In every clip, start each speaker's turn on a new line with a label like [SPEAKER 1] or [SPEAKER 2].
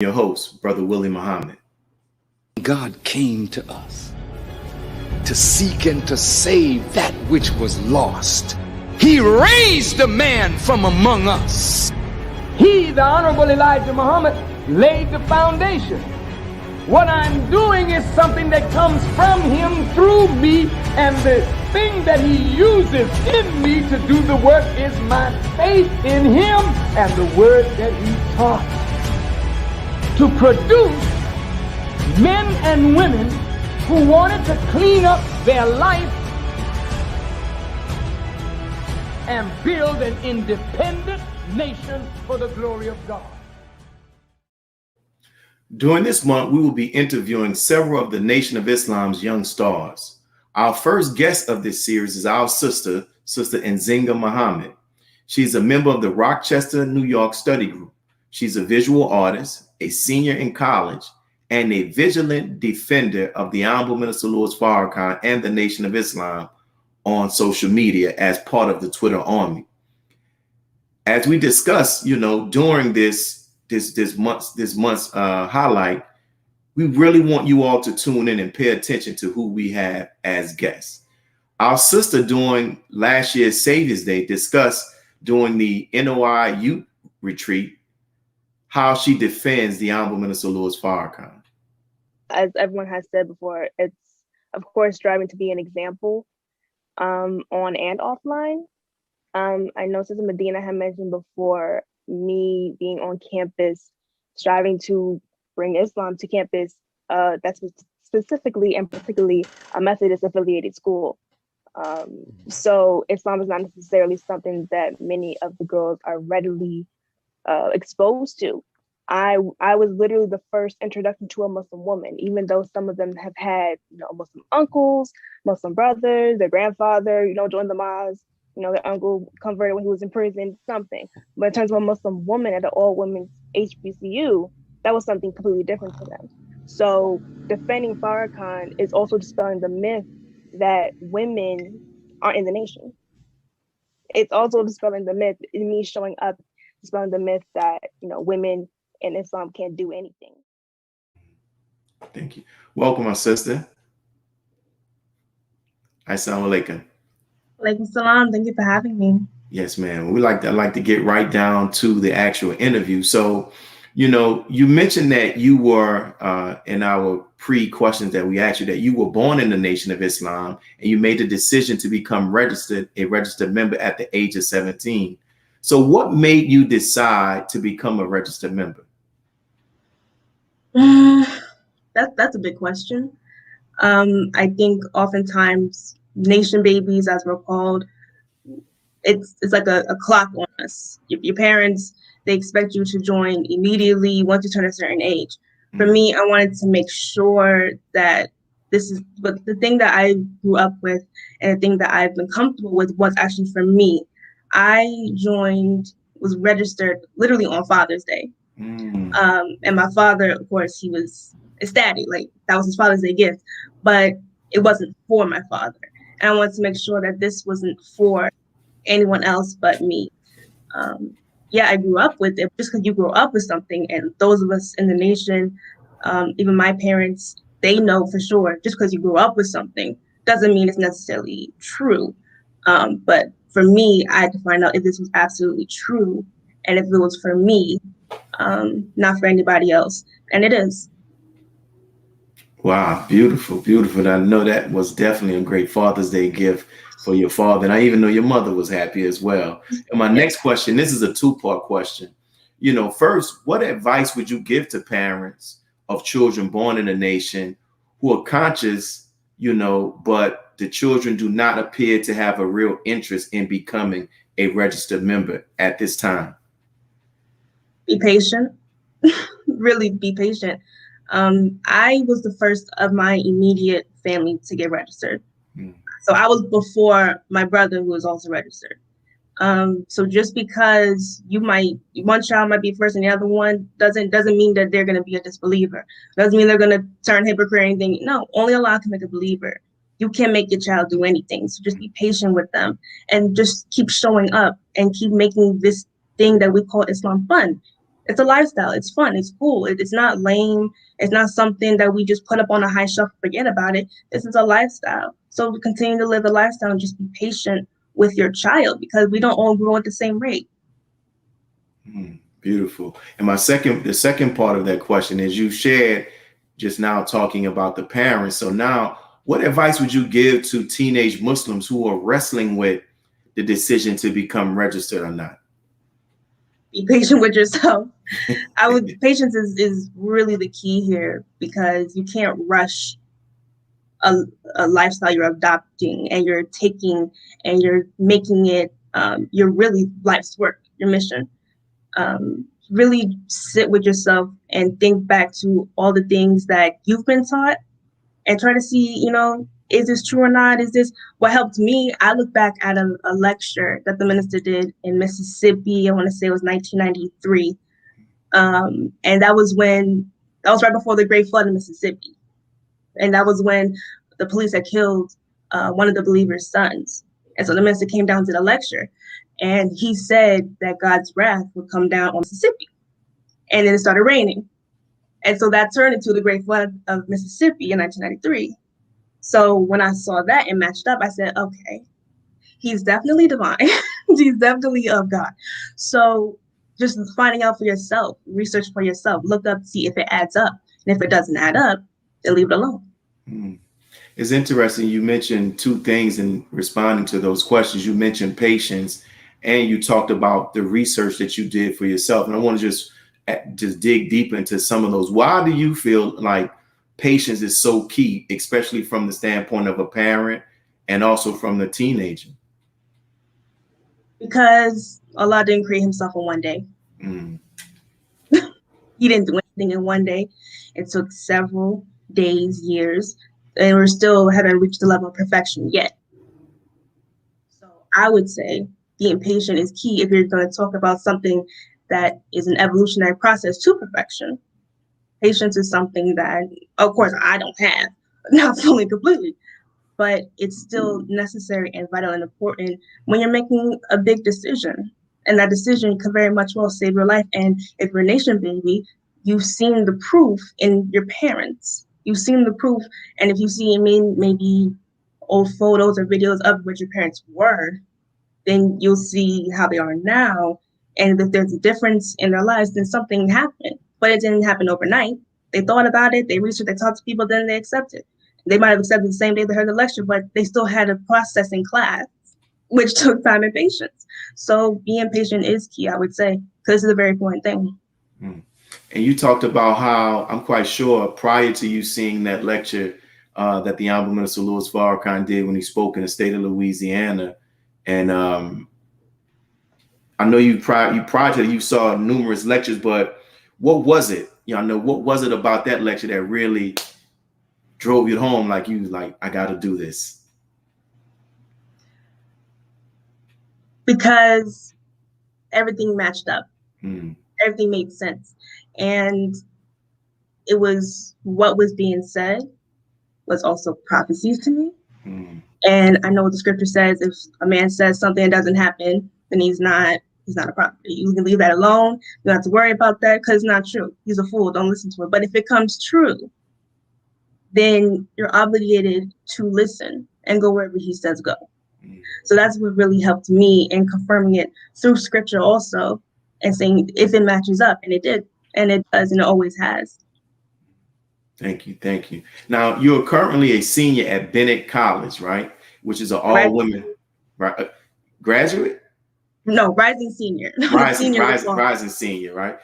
[SPEAKER 1] Your host, Brother Willie Muhammad.
[SPEAKER 2] God came to us to seek and to save that which was lost. He raised a man from among us.
[SPEAKER 3] He, the Honorable Elijah Muhammad, laid the foundation. What I'm doing is something that comes from him through me, and the thing that he uses in me to do the work is my faith in him and the word that he taught. To produce men and women who wanted to clean up their life and build an independent nation for the glory of God.
[SPEAKER 1] During this month, we will be interviewing several of the Nation of Islam's young stars. Our first guest of this series is our Sister Nzinga Muhammad. She's a member of the Rochester, New York Study Group. She's a visual artist, a senior in college, and a vigilant defender of the Honorable Minister Louis Farrakhan and the Nation of Islam on social media as part of the Twitter army. As we discussed, during this month's highlight, we really want you all to tune in and pay attention to who we have as guests. Our sister during last year's Savior's Day discussed during the NOI Youth Retreat how she defends the Honorable Minister Louis Farrakhan.
[SPEAKER 4] As everyone has said before, it's of course striving to be an example on and offline. I know Sister Medina had mentioned before me being on campus, striving to bring Islam to campus. That's specifically and particularly a Methodist affiliated school. So Islam is not necessarily something that many of the girls are readily exposed to. I was literally the first introduction to a Muslim woman, even though some of them have had, Muslim uncles, Muslim brothers, their grandfather, joined the mosque, their uncle converted when he was in prison, something. But in terms of a Muslim woman at an all-women's HBCU, that was something completely different to them. So defending Farrakhan is also dispelling the myth that women aren't in the nation. It's also dispelling the myth, in me showing up, dispelling the myth that, women in Islam can't do anything.
[SPEAKER 1] Thank you. Welcome, my sister. Assalamu alaikum.
[SPEAKER 5] Alaikum salam. Thank you for having me.
[SPEAKER 1] Yes, ma'am. I like to get right down to the actual interview. So, you mentioned that you were in our pre-questions that we asked you that you were born in the Nation of Islam and you made the decision to become a registered member at the age of 17. So what made you decide to become a registered member?
[SPEAKER 5] That's a big question. I think oftentimes nation babies, as we're called, it's like a clock on us. Your parents, they expect you to join immediately once you turn a certain age. For me, I wanted to make sure that but the thing that I grew up with and the thing that I've been comfortable with was actually for me. I was registered literally on Father's Day. And my father, of course, he was ecstatic, like that was his Father's Day gift, but it wasn't for my father. And I wanted to make sure that this wasn't for anyone else but me. I grew up with it. Just because you grow up with something, and those of us in the nation, even my parents, they know for sure, just because you grew up with something doesn't mean it's necessarily true. But for me, I had to find out if this was absolutely true and if it was for me, not for anybody else. And it is.
[SPEAKER 1] Wow, beautiful, beautiful. I know that was definitely a great Father's Day gift for your father. And I even know your mother was happy as well. And my next question, this is a two-part question. First, what advice would you give to parents of children born in a nation who are conscious, but the children do not appear to have a real interest in becoming a registered member at this time?
[SPEAKER 5] Be patient. Really be patient. I was the first of my immediate family to get registered. So I was before my brother, who was also registered. So just because one child might be first and the other one doesn't mean that they're going to be a disbeliever. Doesn't mean they're going to turn hypocrite or anything. No, only Allah can make a believer. You can't make your child do anything. So just be patient with them and just keep showing up and keep making this thing that we call Islam fun. It's a lifestyle. It's fun. It's cool. It's not lame. It's not something that we just put up on a high shelf and forget about it. This is a lifestyle. So we continue to live the lifestyle and just be patient with your child, because we don't all grow at the same rate.
[SPEAKER 1] Beautiful. And the second part of that question is, you shared just now talking about the parents. So now, what advice would you give to teenage Muslims who are wrestling with the decision to become registered or not?
[SPEAKER 5] Be patient with yourself. Patience is really the key here, because you can't rush a lifestyle you're adopting and you're taking and you're making it your really life's work, your mission. Really sit with yourself and think back to all the things that you've been taught and try to see, is this true or not? Is this what helped me? I look back at a lecture that the minister did in Mississippi. I want to say it was 1993. And that was right before the Great Flood in Mississippi. And that was when the police had killed one of the believers' sons. And so the minister came down to the lecture, and he said that God's wrath would come down on Mississippi. And then it started raining. And so that turned into the Great Flood of Mississippi in 1993. So when I saw that and matched up, I said, okay, he's definitely divine. He's definitely of God. So just finding out for yourself, research for yourself, look up, see if it adds up. And if it doesn't add up, then leave it alone.
[SPEAKER 1] It's interesting. You mentioned two things in responding to those questions. You mentioned patience, and you talked about the research that you did for yourself. And I want to just dig deep into some of those. Why do you feel like patience is so key, especially from the standpoint of a parent and also from the teenager?
[SPEAKER 5] Because Allah didn't create himself in one day. He didn't do anything in one day. It took several days, years, and we still haven't reached the level of perfection yet. So I would say being patient is key if you're going to talk about something that is an evolutionary process to perfection. Patience is something that, of course, I don't have, not fully completely, but it's still necessary and vital and important when you're making a big decision. And that decision could very much well save your life. And if you're a nation baby, you've seen the proof in your parents. You've seen the proof. And if you see maybe old photos or videos of what your parents were, then you'll see how they are now. And if there's a difference in their lives, then something happened. But it didn't happen overnight. They thought about it, they researched, they talked to people, then they accepted. They might have accepted the same day they heard the lecture, but they still had a process in class, which took time and patience. So being patient is key, I would say, because it's a very important thing.
[SPEAKER 1] And you talked about how, I'm quite sure, prior to you seeing that lecture that the Honorable Minister Louis Farrakhan did when he spoke in the state of Louisiana, and I know you prior to that you saw numerous lectures, but what was it? What was it about that lecture that really drove you home? Like you was like, I got to do this.
[SPEAKER 5] Because everything matched up. Everything made sense. And it was what was being said was also prophecies to me. And I know what the scripture says. If a man says something that doesn't happen, then he's not a prophet. You can leave that alone. You don't have to worry about that because it's not true. He's a fool. Don't listen to it. But if it comes true, then you're obligated to listen and go wherever he says go. So that's what really helped me in confirming it through scripture also, and saying if it matches up, and it did, and it does, and it always has.
[SPEAKER 1] Thank you. Now, you're currently a senior at Bennett College, right? Which is an all-women, right? Graduate?
[SPEAKER 5] No, rising senior.
[SPEAKER 1] Rising senior, right?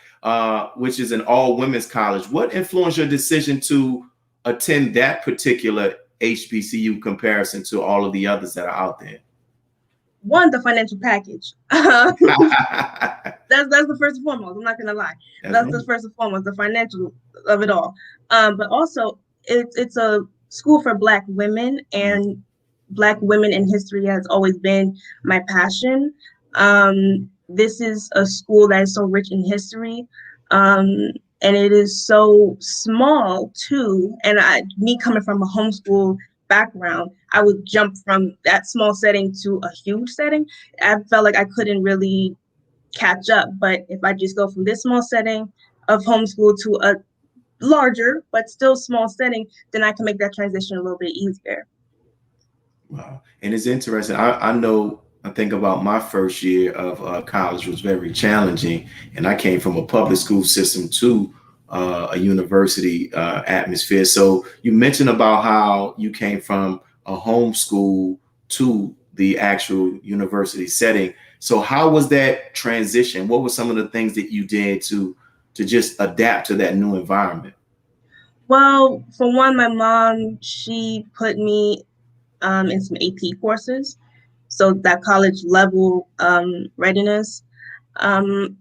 [SPEAKER 1] Which is an all-women's college. What influenced your decision to attend that particular HBCU comparison to all of the others that are out there?
[SPEAKER 5] One, the financial package. That's the first and foremost. I'm not gonna lie. That's the first and foremost, the financial of it all. But also, it's a school for Black women, and Black women in history has always been my passion. This is a school that is so rich in history, and it is so small too. And me coming from a homeschool background, I would jump from that small setting to a huge setting. I felt like I couldn't really catch up. But if I just go from this small setting of homeschool to a larger but still small setting, then I can make that transition a little bit easier.
[SPEAKER 1] Wow. And it's interesting. I think about my first year of college was very challenging. And I came from a public school system to a university atmosphere. So you mentioned about how you came from a homeschool to the actual university setting. So how was that transition? What were some of the things that you did to just adapt to that new environment?
[SPEAKER 5] Well, for one, my mom, she put me in some AP courses, so that college level readiness. And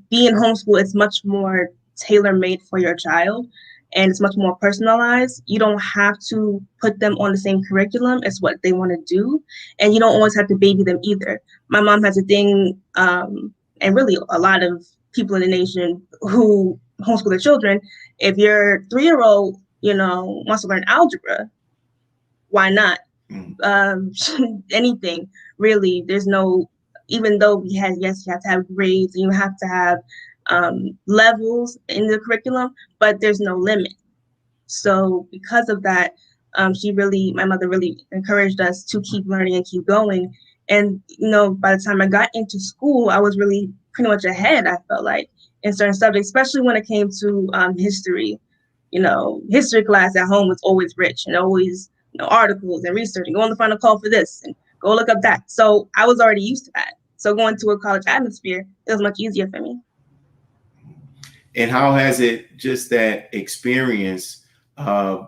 [SPEAKER 5] being homeschool is much more tailor-made for your child, and it's much more personalized. You don't have to put them on the same curriculum as what they want to do, and you don't always have to baby them either. My mom has a thing, and really a lot of people in the nation who homeschool their children. If your 3-year-old, wants to learn algebra, why not? Anything really. There's no, even though you have to have grades and you have to have levels in the curriculum, but there's no limit. So because of that, my mother really encouraged us to keep learning and keep going. And by the time I got into school, I was really pretty much ahead, I felt like, in certain subjects, especially when it came to history. History class at home was always rich, and always articles and research, and go on the final call for this and go look up that. So I was already used to that. So going to a college atmosphere, it was much easier for me.
[SPEAKER 1] And how has it, just that experience,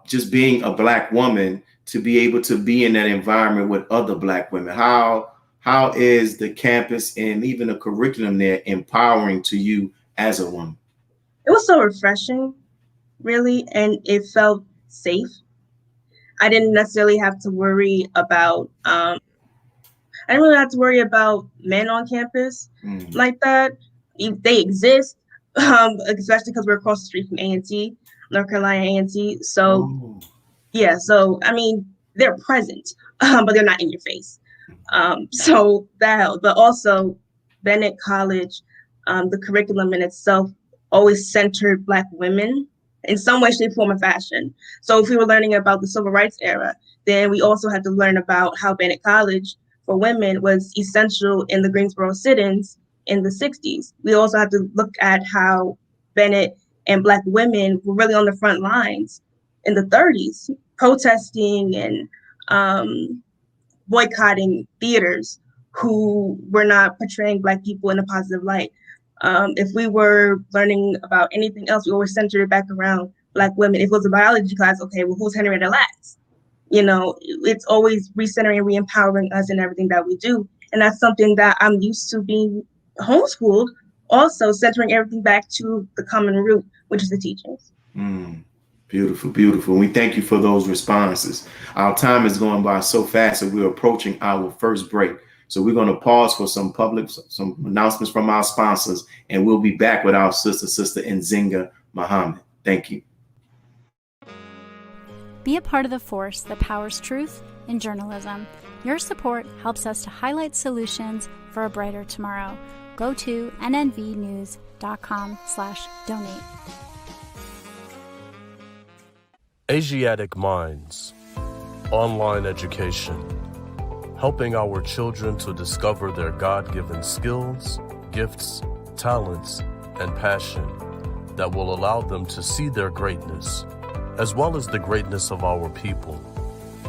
[SPEAKER 1] just being a Black woman, to be able to be in that environment with other Black women? How is the campus and even the curriculum there empowering to you as a woman?
[SPEAKER 5] It was so refreshing, really, and it felt safe. I didn't necessarily have to worry about men on campus like that. They exist, especially because we're across the street from A&T, North Carolina A&T. So yeah, so I mean, they're present, but they're not in your face. So that helped. But also Bennett College, the curriculum in itself always centered Black women in some way, shape, form, or fashion. So if we were learning about the Civil Rights era, then we also had to learn about how Bennett College for women was essential in the Greensboro sit-ins in the 60s. We also had to look at how Bennett and Black women were really on the front lines in the 30s, protesting and boycotting theaters who were not portraying Black people in a positive light. If we were learning about anything else, we always centered it back around Black women. If it was a biology class, okay, well, who's Henrietta Lacks? It's always recentering and re-empowering us in everything that we do. And that's something that I'm used to being homeschooled, also centering everything back to the common root, which is the teachings.
[SPEAKER 1] Beautiful, beautiful. We thank you for those responses. Our time is going by so fast that we're approaching our first break. So we're going to pause for some announcements from our sponsors, and we'll be back with our Sister Nzinga Muhammad. Thank you.
[SPEAKER 6] Be a part of the force that powers truth in journalism. Your support helps us to highlight solutions for a brighter tomorrow. Go to nnvnews.com/donate.
[SPEAKER 7] Asiatic Minds, online education, helping our children to discover their God-given skills, gifts, talents, and passion that will allow them to see their greatness, as well as the greatness of our people,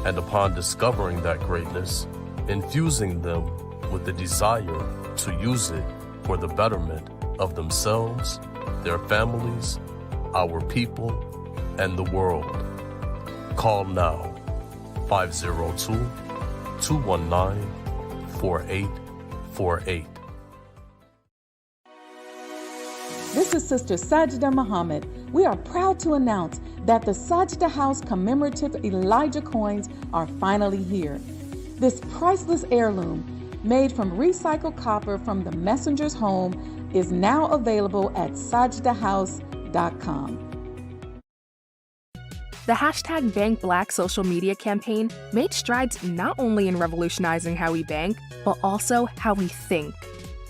[SPEAKER 7] and upon discovering that greatness, infusing them with the desire to use it for the betterment of themselves, their families, our people, and the world. Call now, 502-219-4848.
[SPEAKER 8] This is Sister Sajda Muhammad. We are proud to announce that the Sajda House commemorative Elijah coins are finally here. This priceless heirloom, made from recycled copper from the messenger's home, is now available at sajdahouse.com.
[SPEAKER 9] The hashtag Bank Black social media campaign made strides not only in revolutionizing how we bank, but also how we think.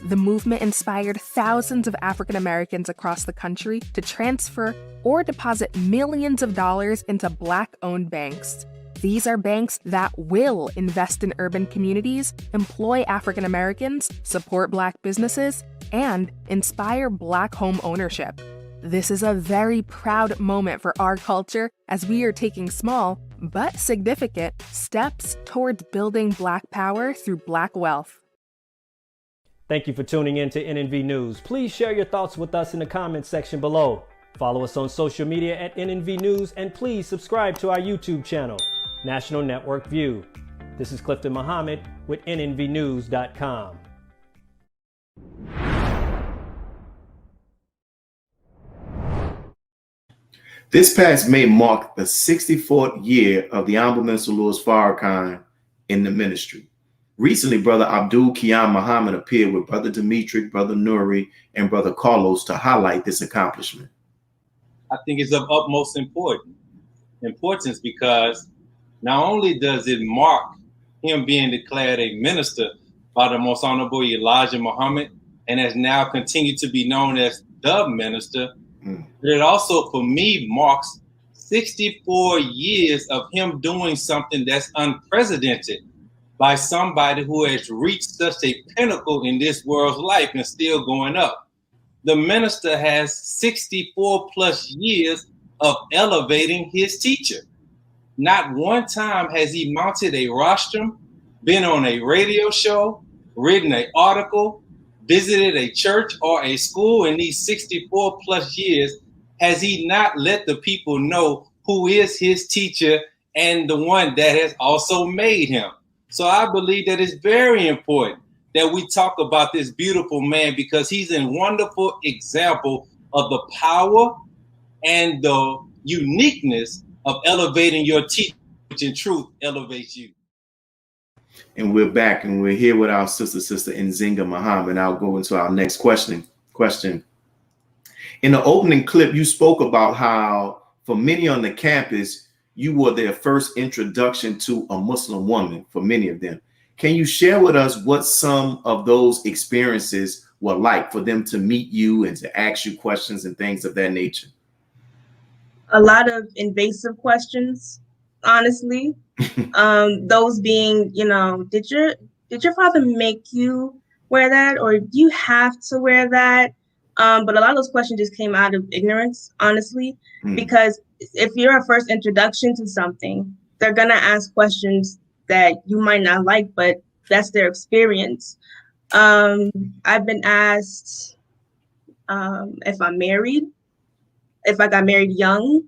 [SPEAKER 9] the movement inspired thousands of African Americans across the country to transfer or deposit millions of dollars into Black-owned banks. These are banks that will invest in urban communities, employ African Americans, support Black businesses, and inspire Black home ownership. This is a very proud moment for our culture as we are taking small, but significant, steps towards building Black power through Black wealth.
[SPEAKER 10] Thank you for tuning in to NNV News. Please share your thoughts with us in the comments section below. Follow us on social media at NNV News, and please subscribe to our YouTube channel, National Network View. This is Clifton Muhammad with NNVnews.com.
[SPEAKER 1] This past May marked the 64th year of the Honorable Minister Louis Farrakhan in the ministry. Recently, Brother Abdul Qiyam Muhammad appeared with Brother Dimitri, Brother Nuri, and Brother Carlos to highlight this accomplishment.
[SPEAKER 11] I think it's of utmost importance because not only does it mark him being declared a minister by the Most Honorable Elijah Muhammad, and has now continued to be known as the minister, but it also, for me, marks 64 years of him doing something that's unprecedented by somebody who has reached such a pinnacle in this world's life and still going up. The minister has 64 plus years of elevating his teacher. Not one time has he mounted a rostrum, been on a radio show, written an article, visited a church or a school in these 64 plus years. Has he not let the people know who is his teacher and the one that has also made him? So I believe that it's very important that we talk about this beautiful man, because he's a wonderful example of the power and the uniqueness of elevating your teacher, which in truth elevates you.
[SPEAKER 1] And we're back, and we're here with our sister Nzinga Muhammad. I'll go into our next question. In the opening clip, you spoke about how for many on the campus, you were their first introduction to a Muslim woman for many of them. Can you share with us what some of those experiences were like for them to meet you and to ask you questions and things of that nature?
[SPEAKER 5] A lot of invasive questions, honestly. Those being, did your father make you wear that, or do you have to wear that? But a lot of those questions just came out of ignorance, honestly, because if you're a first introduction to something, they're gonna ask questions that you might not like, but that's their experience. I've been asked if I'm married, if I got married young.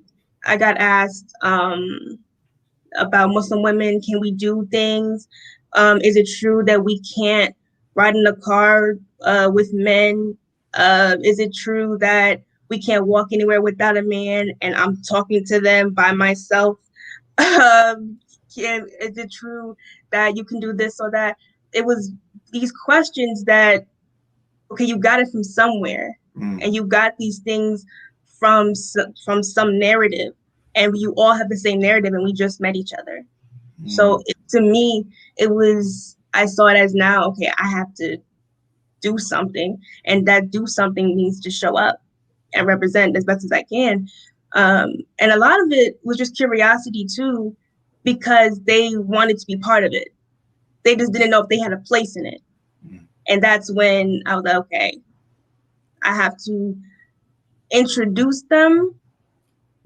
[SPEAKER 5] I got asked about Muslim women. Can we do things? Is it true that we can't ride in a car with men? Is it true that we can't walk anywhere without a man and I'm talking to them by myself? Is it true that you can do this or that? It was these questions that, okay, you got it from somewhere, and you got these things from some narrative, and you all have the same narrative, and we just met each other. So to me, I saw it as, now, okay, I have to do something, and that do something means to show up and represent as best as I can. And a lot of it was just curiosity too, because they wanted to be part of it. They just didn't know if they had a place in it. And that's when I was like, okay, I have to introduce them,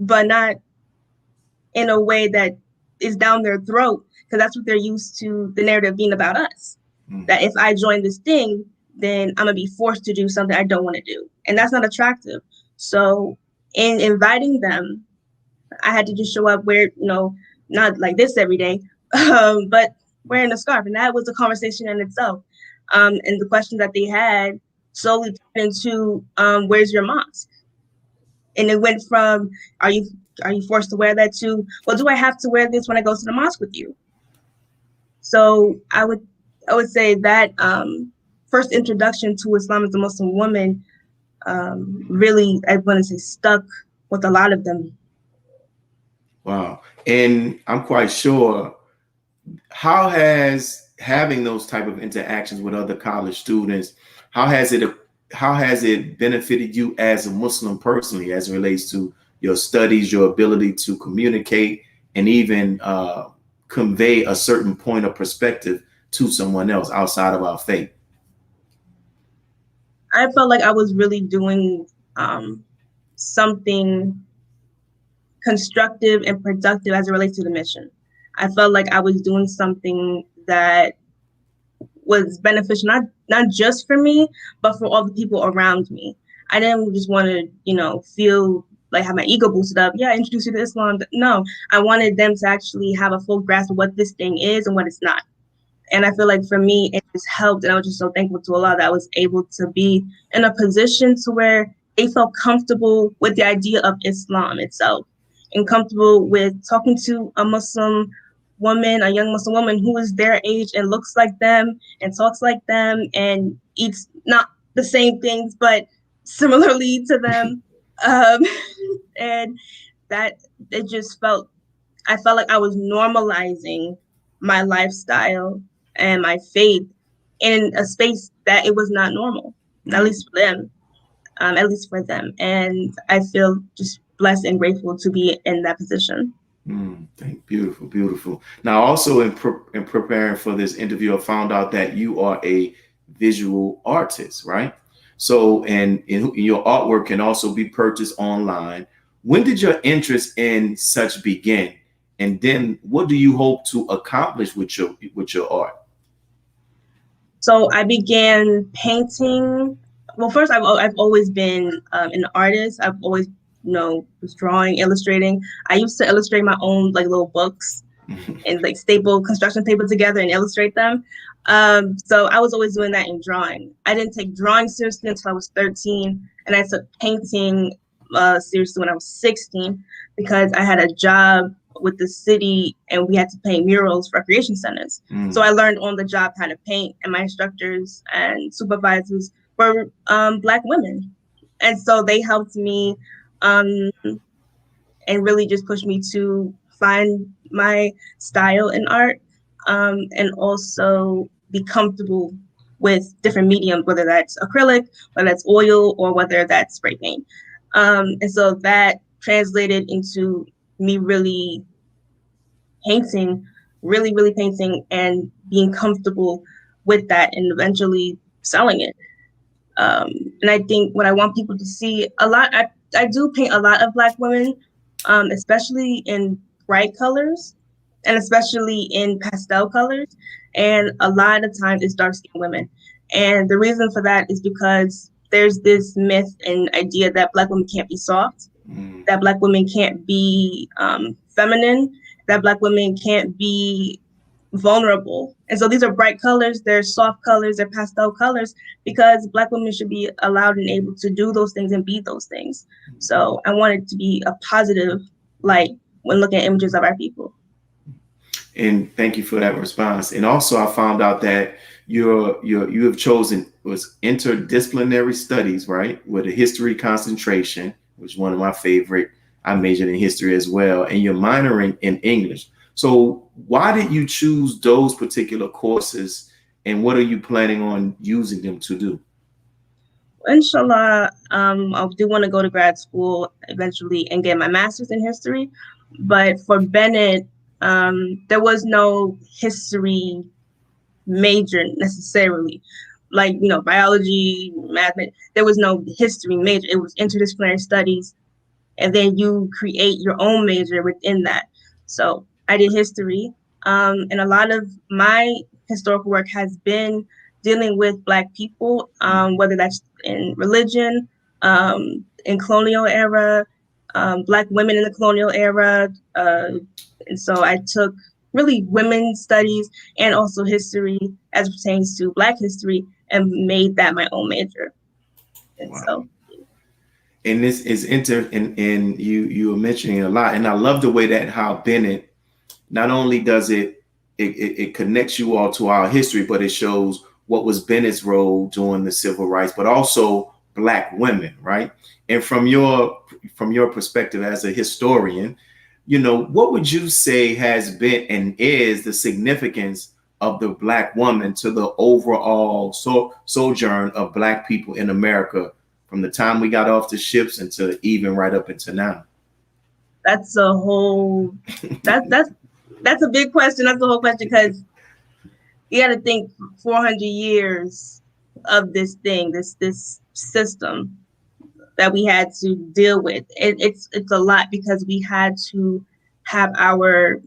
[SPEAKER 5] but not in a way that is down their throat, because that's what they're used to, the narrative being about us. That if I join this thing, then I'm gonna be forced to do something I don't want to do. And that's not attractive. So in inviting them, I had to just show up where, not like this every day, but wearing a scarf. And that was a conversation in itself. And the question that they had slowly turned into, where's your mosque? And it went from, are you forced to wear that, to, well, do I have to wear this when I go to the mosque with you? So I would say that first introduction to Islam as a Muslim woman really, I want to say, stuck with a lot of them.
[SPEAKER 1] Wow. And I'm quite sure, how has having those type of interactions with other college students, how has it benefited you as a Muslim personally, as it relates to your studies, your ability to communicate, and even convey a certain point of perspective to someone else outside of our faith?
[SPEAKER 5] I felt like I was really doing something constructive and productive as it relates to the mission. I felt like I was doing something that was beneficial, not just for me, but for all the people around me. I didn't just want to, feel like have my ego boosted up. Yeah, introduce you to Islam. No, I wanted them to actually have a full grasp of what this thing is and what it's not. And I feel like for me, it just helped. And I was just so thankful to Allah that I was able to be in a position to where they felt comfortable with the idea of Islam itself and comfortable with talking to a Muslim woman, a young Muslim woman who is their age and looks like them and talks like them and eats not the same things, but similarly to them. And that it just I felt like I was normalizing my lifestyle and my faith in a space that it was not normal, at least for them. And I feel just blessed and grateful to be in that position.
[SPEAKER 1] Beautiful, beautiful. Now, also in preparing for this interview, I found out that you are a visual artist, right? So, and your artwork can also be purchased online. When did your interest in such begin? And then what do you hope to accomplish with your art?
[SPEAKER 5] So I began painting. Well, first, I've always been an artist. I've always, was drawing, illustrating. I used to illustrate my own little books and staple construction paper together and illustrate them. So I was always doing that in drawing. I didn't take drawing seriously until I was 13, and I took painting seriously when I was 16 because I had a job with the city and we had to paint murals for recreation centers. So I learned on the job how to paint, and my instructors and supervisors were Black women. And so they helped me and really just pushed me to find my style in art and also be comfortable with different mediums, whether that's acrylic, whether that's oil, or whether that's spray paint. And so that translated into me really painting, really painting and being comfortable with that and eventually selling it. And I think what I want people to see a lot, I do paint a lot of Black women, especially in bright colors and especially in pastel colors. And a lot of times it's dark-skinned women. And the reason for that is because there's this myth and idea that Black women can't be soft, that Black women can't be feminine, that Black women can't be vulnerable. And so these are bright colors, they're soft colors, they're pastel colors, because Black women should be allowed and able to do those things and be those things. So I wanted to be a positive light when looking at images of our people.
[SPEAKER 1] And thank you for that response. And also I found out that you have chosen was interdisciplinary studies, right? With a history concentration, which is one of my favorite. I majored in history as well, and you're minoring in English. So why did you choose those particular courses, and what are you planning on using them to do?
[SPEAKER 5] Inshallah, I do want to go to grad school eventually and get my master's in history. But for Bennett, there was no history major necessarily, biology, math. There was no history major. It was interdisciplinary studies. And then you create your own major within that. So I did history. And a lot of my historical work has been dealing with Black people, whether that's in religion, in colonial era, Black women in the colonial era. And so I took really women's studies and also history as it pertains to Black history and made that my own major. And
[SPEAKER 1] wow.
[SPEAKER 5] So.
[SPEAKER 1] And this is and you were mentioning a lot, and I love the way that how Bennett not only does it connects you all to our history, but it shows what was Bennett's role during the civil rights, but also Black women, right? And from your perspective as a historian, what would you say has been and is the significance of the Black woman to the overall sojourn of Black people in America from the time we got off the ships until even right up until now?
[SPEAKER 5] That's a whole, that's a big question. That's the whole question, because you got to think 400 years of this thing, this system that we had to deal with. It's a lot, because we had to have our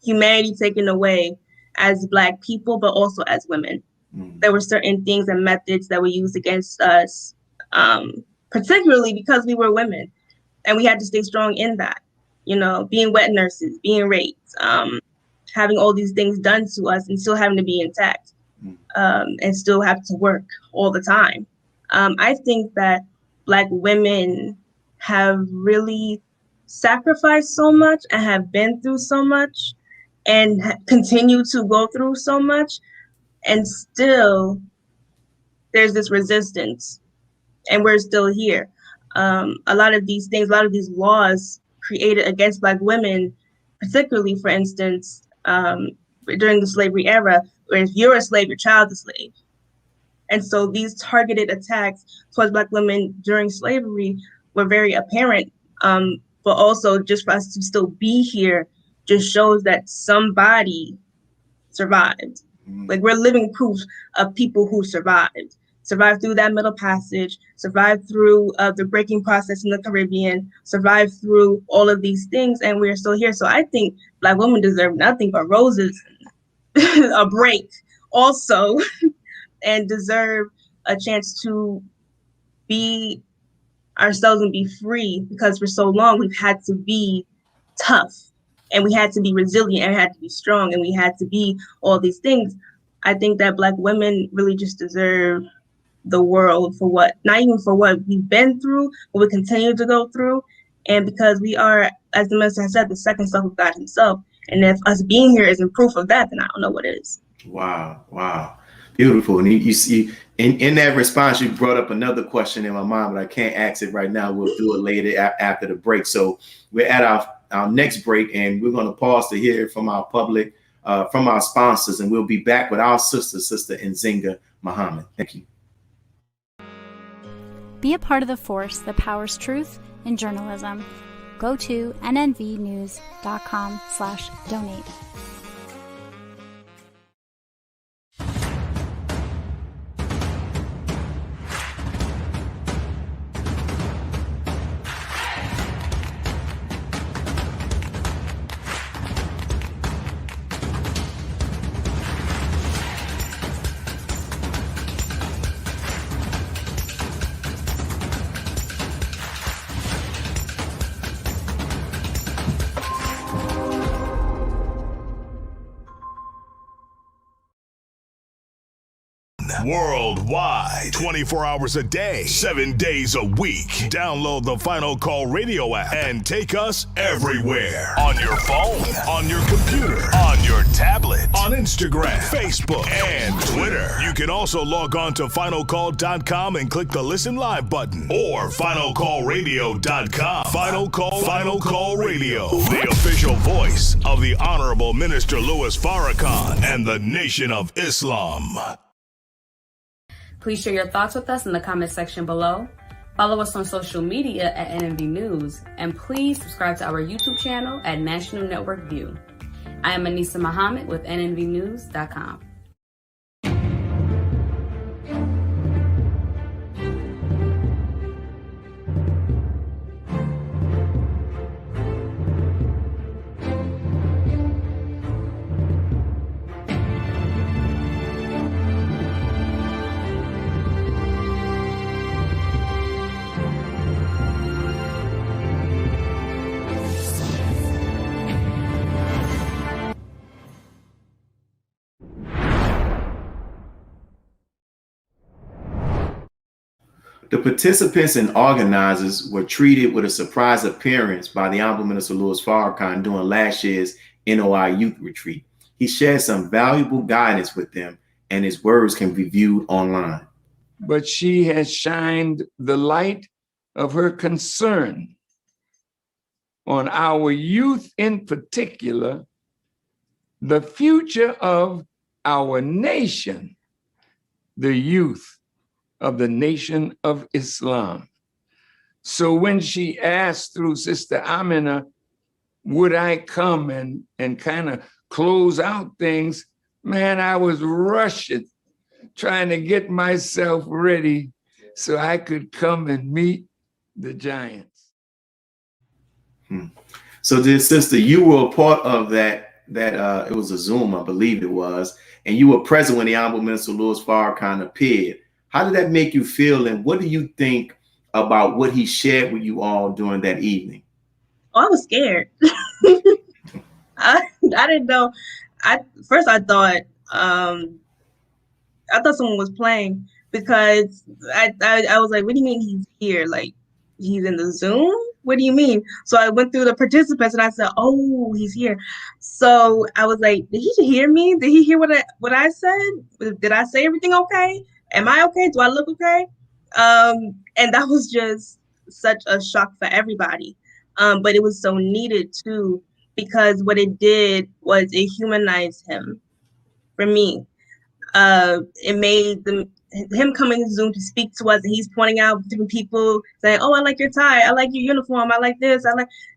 [SPEAKER 5] humanity taken away as Black people, but also as women. There were certain things and methods that were used against us, particularly because we were women, and we had to stay strong in that. You know, being wet nurses, being raped, having all these things done to us, and still having to be intact, and still have to work all the time. I think that Black women have really sacrificed so much and have been through so much and continue to go through so much, and still there's this resistance, and we're still here. A lot of these things, a lot of these laws created against Black women, particularly, for instance, during the slavery era, where if you're a slave, your child's a slave. And so these targeted attacks towards Black women during slavery were very apparent, but also just for us to still be here just shows that somebody survived. Like, we're living proof of people who survived through that Middle Passage, survived through the breaking process in the Caribbean, survived through all of these things, and we're still here. So I think Black women deserve nothing but roses, a break also, and deserve a chance to be ourselves and be free, because for so long we've had to be tough, and we had to be resilient, and we had to be strong, and we had to be all these things. I think that Black women really just deserve the world for what, not even for what we've been through, but we continue to go through. And because we are, as the minister has said, the second self of God himself. And if us being here isn't proof of that, then I don't know what is.
[SPEAKER 1] Wow. Beautiful. And you see, in that response, you brought up another question in my mind, but I can't ask it right now. We'll do it later after the break. So we're at our next break, and we're going to pause to hear from our public, from our sponsors, and we'll be back with our Sister Nzinga Muhammad. Thank you.
[SPEAKER 6] Be a part of the force that powers truth in journalism. Go to nnvnews.com/donate.
[SPEAKER 12] Worldwide, 24 hours a day, 7 days a week. Download the Final Call Radio app and take us everywhere. On your phone, on your computer, on your tablet, on Instagram, Facebook, and Twitter. You can also log on to finalcall.com and click the Listen Live button, or finalcallradio.com. Final Call Radio, the official voice of the Honorable Minister Louis Farrakhan and the Nation of Islam.
[SPEAKER 13] Please share your thoughts with us in the comment section below. Follow us on social media at NNV News, and please subscribe to our YouTube channel at National Network View. I am Willie Muhammad with nnvnews.com.
[SPEAKER 1] The participants and organizers were treated with a surprise appearance by the Honorable Minister Louis Farrakhan during last year's NOI Youth Retreat. He shared some valuable guidance with them, and his words can be viewed online.
[SPEAKER 14] But she has shined the light of her concern on our youth, in particular, the future of our nation, the youth of the Nation of Islam. So when she asked through Sister Amina, would I come and kind of close out things, man, I was rushing, trying to get myself ready so I could come and meet the giants.
[SPEAKER 1] So dear sister, you were a part of that it was a Zoom, I believe it was, and you were present when the Honorable Minister Louis Farrakhan appeared. How did that make you feel, and what do you think about what he shared with you all during that evening?
[SPEAKER 5] Oh, I was scared. I didn't know. First I thought someone was playing, because I was like, what do you mean he's here? Like, he's in the Zoom? What do you mean? So I went through the participants and I said, oh, he's here. So I was like, did he hear me? Did he hear what I said? Did I say everything okay? Am I okay? Do I look okay? And that was just such a shock for everybody. But it was so needed too, because what it did was it humanized him for me. It made him coming to Zoom to speak to us, and he's pointing out different people saying, oh, I like your tie, I like your uniform, I like this,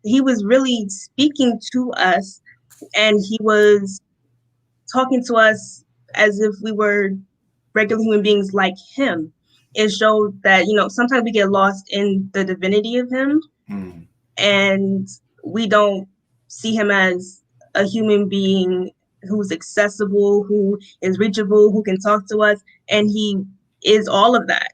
[SPEAKER 5] he was really speaking to us, and he was talking to us as if we were regular human beings like him. It showed that, sometimes we get lost in the divinity of him, and we don't see him as a human being who's accessible, who is reachable, who can talk to us, and he is all of that.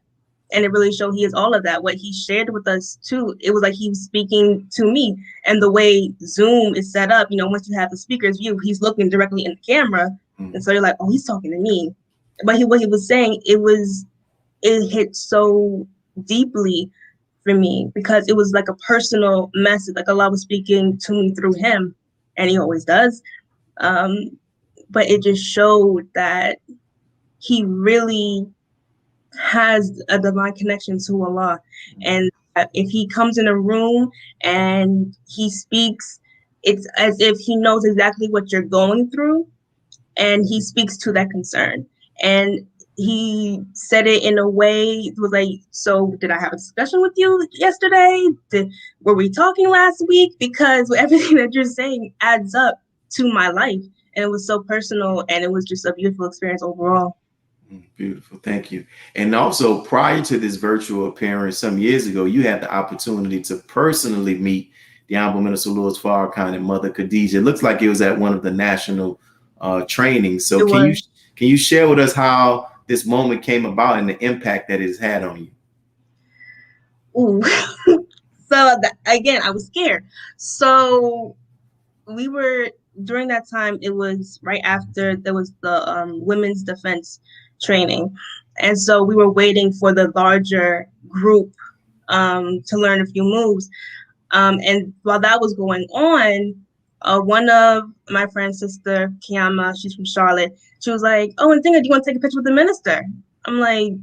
[SPEAKER 5] And it really showed he is all of that. What he shared with us too, it was like he was speaking to me. And the way Zoom is set up, once you have the speaker's view, he's looking directly in the camera, and so you're like, oh, he's talking to me. But what he was saying, it hit so deeply for me, because it was like a personal message, like Allah was speaking to me through him, and he always does. But it just showed that he really has a divine connection to Allah. And if he comes in a room and he speaks, it's as if he knows exactly what you're going through, and he speaks to that concern. And he said it in a way, it was like, so did I have a discussion with you yesterday? Were we talking last week? Because everything that you're saying adds up to my life. And it was so personal, and it was just a beautiful experience overall.
[SPEAKER 1] Beautiful. Thank you. And also, prior to this virtual appearance some years ago, you had the opportunity to personally meet the Honorable Minister Louis Farrakhan and Mother Khadijah. It looks like it was at one of the national trainings. So can you share with us how this moment came about and the impact that it has had on you?
[SPEAKER 5] Ooh. So again, I was scared. So we were, during that time, it was right after there was the women's defense training. And so we were waiting for the larger group to learn a few moves. And while that was going on, one of my friend's sister, Kiyama, she's from Charlotte, she was like, oh, Nzinga, do you want to take a picture with the minister? I'm like,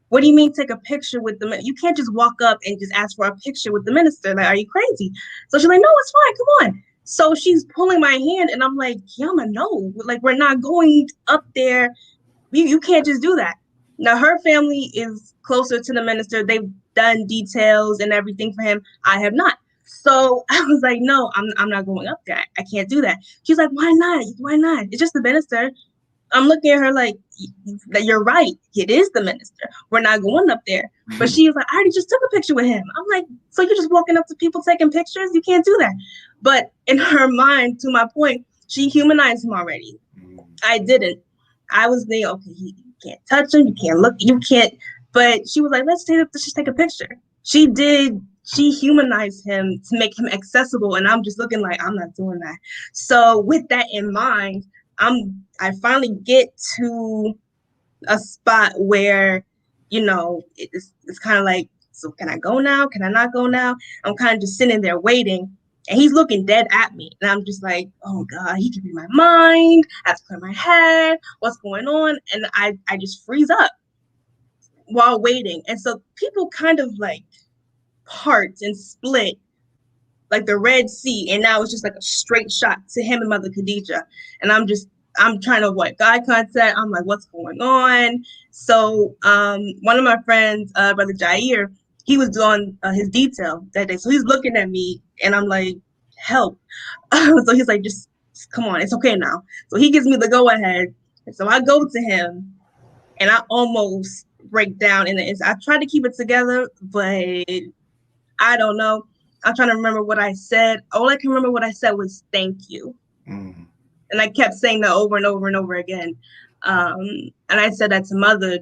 [SPEAKER 5] what do you mean take a picture with the minister? You can't just walk up and just ask for a picture with the minister. Like, are you crazy? So she's like, no, it's fine, come on. So she's pulling my hand, and I'm like, Kiyama, no, like, we're not going up there. You can't just do that. Now, her family is closer to the minister. They've done details and everything for him. I have not. So I was like, no, I'm not going up there. I can't do that. She's like, why not? Why not? It's just the minister. I'm looking at her like, you're right. It is the minister. We're not going up there. But she was like, I already just took a picture with him. I'm like, so you're just walking up to people taking pictures? You can't do that. But in her mind, to my point, she humanized him already. I didn't. I was thinking, okay, you can't touch him. You can't look. You can't. But she was like, let's just take a picture. She did. She humanized him to make him accessible. And I'm just looking like, I'm not doing that. So with that in mind, I finally get to a spot where, it's kind of like, so can I go now? Can I not go now? I'm kind of just sitting there waiting, and he's looking dead at me. And I'm just like, oh God, he can read my mind. I have to clear my head. What's going on? And I just freeze up while waiting. And so people kind of like part and split like the Red Sea. And now it's just like a straight shot to him and Mother Khadijah. And I'm just, I'm trying to avoid eye contact. I'm like, what's going on? So one of my friends, Brother Jair, he was doing his detail that day. So he's looking at me and I'm like, help. So he's like, just come on, it's okay now. So he gives me the go ahead. And so I go to him and I almost break down. And I tried to keep it together, but I don't know. I'm trying to remember what I said. All I can remember what I said was thank you. Mm-hmm. And I kept saying that over and over and over again. And I said that to Mother.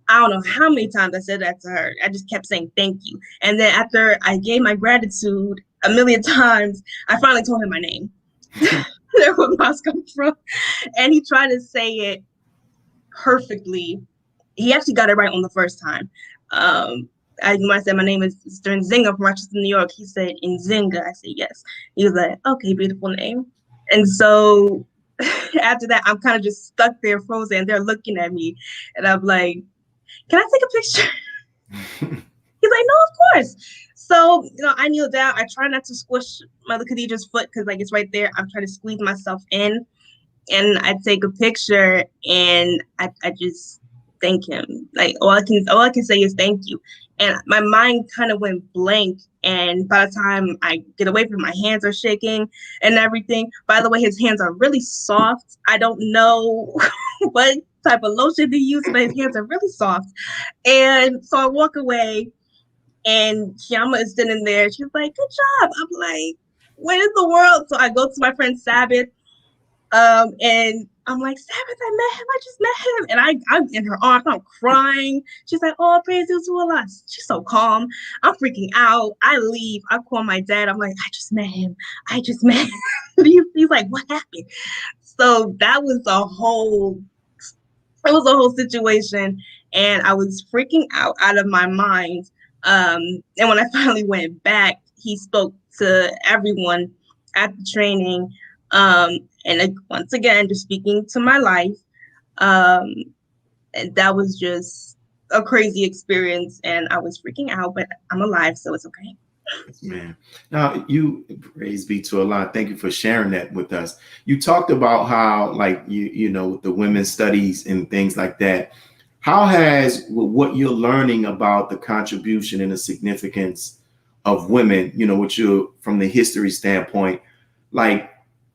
[SPEAKER 5] I don't know how many times I said that to her. I just kept saying thank you. And then after I gave my gratitude a million times, I finally told him my name. Where Moss comes from. And he tried to say it perfectly. He actually got it right on the first time. When I said my name is Mr. Nzinga from Rochester, New York, he said Nzinga. I said yes. He was like, okay, beautiful name. And so after that, I'm kind of just stuck there frozen. They're looking at me and I'm like, can I take a picture? He's like, no, of course. So, I kneel down. I try not to squish Mother Khadija's foot because it's right there. I'm trying to squeeze myself in. And I take a picture and I just thank him. Like all I can say is thank you. And my mind kind of went blank. And by the time I get away from, my hands are shaking and everything. By the way, his hands are really soft. I don't know what type of lotion to use, but his hands are really soft. And so I walk away and Chiama is sitting there. She's like, good job. I'm like, what in the world? So I go to my friend Sabbath. And I'm like, Sabbath, I met him. I just met him. And I'm in her arms. I'm crying. She's like, oh, praise you to Allah. She's so calm. I'm freaking out. I leave. I call my dad. I'm like, I just met him. He's like, what happened? So that was a whole situation. And I was freaking out of my mind. And when I finally went back, he spoke to everyone at the training. And once again, just speaking to my life. And that was just a crazy experience. And I was freaking out, but I'm alive, so it's okay.
[SPEAKER 1] Man. Now, you, praise be to Allah. Thank you for sharing that with us. You talked about how, like, you know, the women's studies and things like that. How has what you're learning about the contribution and the significance of women, you know, with you from the history standpoint, like,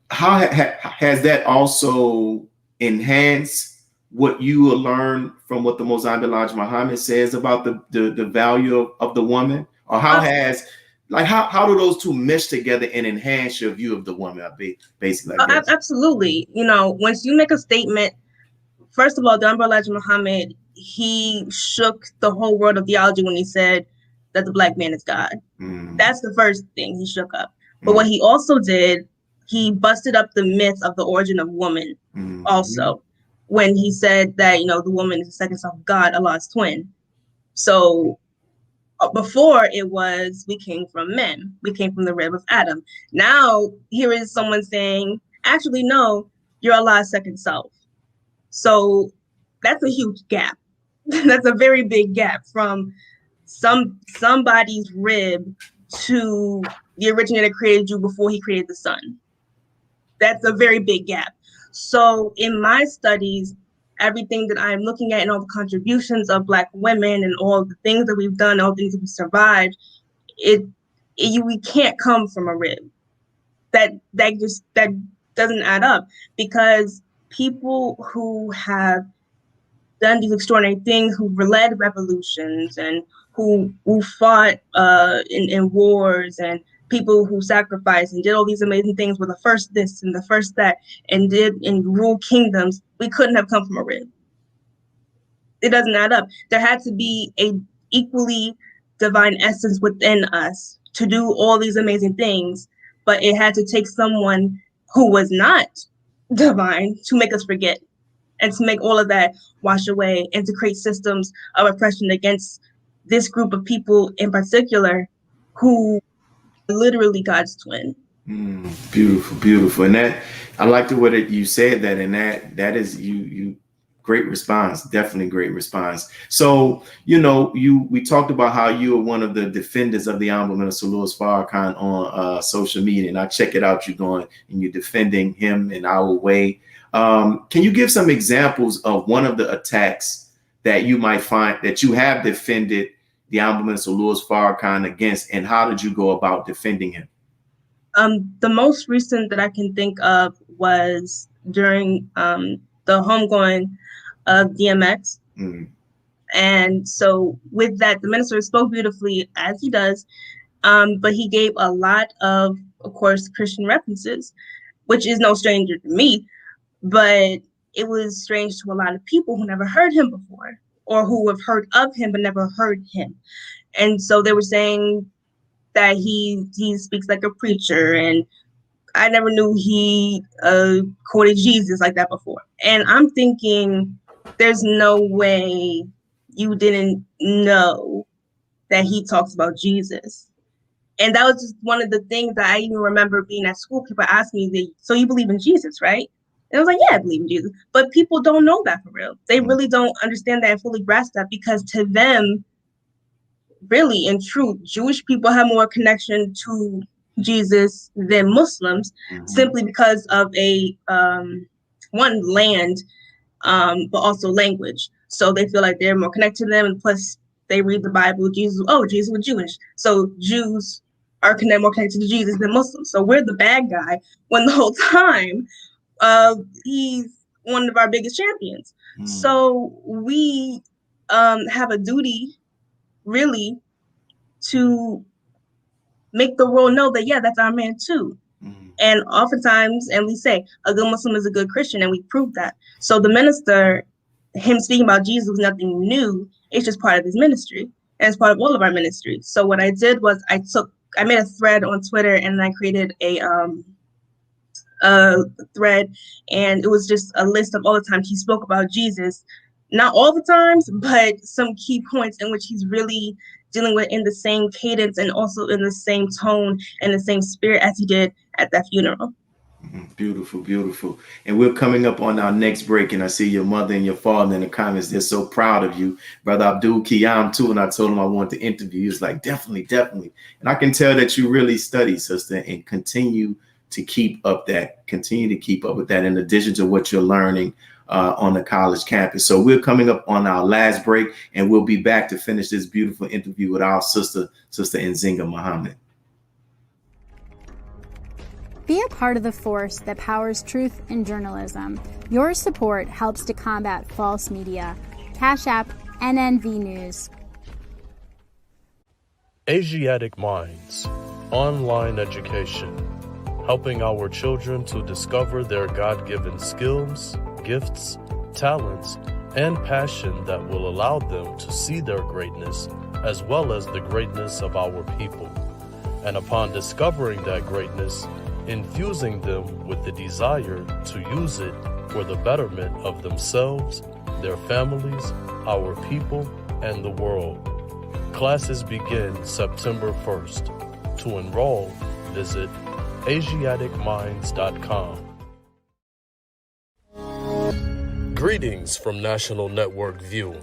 [SPEAKER 1] how has that also enhanced what you will learn from what the Most High Muhammad says about the value of the woman? Or how do those two mesh together and enhance your view of the woman? Basically,
[SPEAKER 5] absolutely. You know, once you make a statement, first of all, the Honorable Elijah Muhammad, he shook the whole world of theology when he said that the black man is God. That's the first thing he shook up. But what he also did, he busted up the myth of the origin of woman also, when he said that, you know, the woman is the second son of God, Allah's twin. So before it was, we came from men. We came from the rib of Adam. Now here is someone saying, actually, no, you're Allah's second self. So that's a huge gap. That's a very big gap from somebody's rib to the originator created you before he created the sun. That's a very big gap. So in my studies, everything that I'm looking at and all the contributions of Black women and all the things that we've done, all the things that we survived, we can't come from a rib. That doesn't add up, because people who have done these extraordinary things, who led revolutions and who fought in wars, and people who sacrificed and did all these amazing things, were the first this and the first that, and ruled kingdoms, we couldn't have come from a rib. It doesn't add up. There had to be a equally divine essence within us to do all these amazing things, but it had to take someone who was not divine to make us forget, and to make all of that wash away, and to create systems of oppression against this group of people in particular, who are literally God's twin.
[SPEAKER 1] Beautiful, beautiful. And that, I like the way that you said that, and that is you great response, definitely great response. So, you know, we talked about how you are one of the defenders of the Honorable Minister Louis Farrakhan on social media, and I check it out. You're going and you're defending him in our way. Can you give some examples of one of the attacks that you might find that you have defended the Honorable Minister Louis Farrakhan against, and how did you go about defending him?
[SPEAKER 5] The most recent that I can think of was during the homegoing of DMX. And so with that, the minister spoke beautifully, as he does, but he gave a lot of course, Christian references, which is no stranger to me, but it was strange to a lot of people who never heard him before, or who have heard of him but never heard him. And so they were saying that he speaks like a preacher, and I never knew he quoted Jesus like that before. And I'm thinking, there's no way you didn't know that he talks about Jesus. And that was just one of the things that I even remember being at school. People asked me, so you believe in Jesus, right? And I was like, yeah, I believe in Jesus. But people don't know that for real. They really don't understand that and fully grasp that, because to them, really, in truth, Jewish people have more connection to Jesus than Muslims, simply because of a one, land, but also language. So they feel like they're more connected to them, and plus they read the Bible. Jesus was Jewish, so Jews are more connected to Jesus than Muslims. So we're the bad guy, when the whole time he's one of our biggest champions. So we have a duty, really, to make the world know that, yeah, that's our man too. And oftentimes, and we say, a good Muslim is a good Christian, and we prove that. So the minister, him speaking about Jesus was nothing new. It's just part of his ministry, and it's part of all of our ministry. So what I did was I made a thread on Twitter, and I created a thread, and it was just a list of all the times he spoke about Jesus. Not all the times, but some key points in which he's really dealing with in the same cadence and also in the same tone and the same spirit as he did at that funeral.
[SPEAKER 1] Beautiful, beautiful. And we're coming up on our next break, and I see your mother and your father in the comments. They're so proud of you. Brother Abdul Qiyam too, and I told him I wanted to interview you. He's like, definitely, definitely. And I can tell that you really study, sister, and continue to keep up with that, in addition to what you're learning on the college campus. So we're coming up on our last break, and we'll be back to finish this beautiful interview with our sister Nzinga Muhammad.
[SPEAKER 6] Be a part of the force that powers truth in journalism. Your support helps to combat false media. Cash App NNV News.
[SPEAKER 7] Asiatic Minds, online education, helping our children to discover their God-given skills, gifts, talents, and passion that will allow them to see their greatness as well as the greatness of our people. And upon discovering that greatness, infusing them with the desire to use it for the betterment of themselves, their families, our people, and the world. Classes begin September 1st. To enroll, visit AsiaticMinds.com. Greetings from National Network View.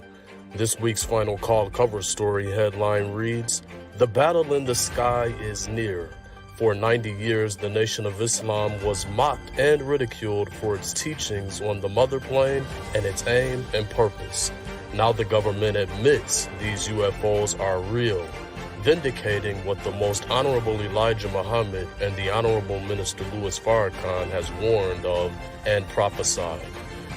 [SPEAKER 7] This week's final call cover story headline reads, "The battle in the sky is near." For 90 years, the Nation of Islam was mocked and ridiculed for its teachings on the mother plane and its aim and purpose. Now the government admits these UFOs are real, vindicating what the Most Honorable Elijah Muhammad and the Honorable Minister Louis Farrakhan has warned of and prophesied.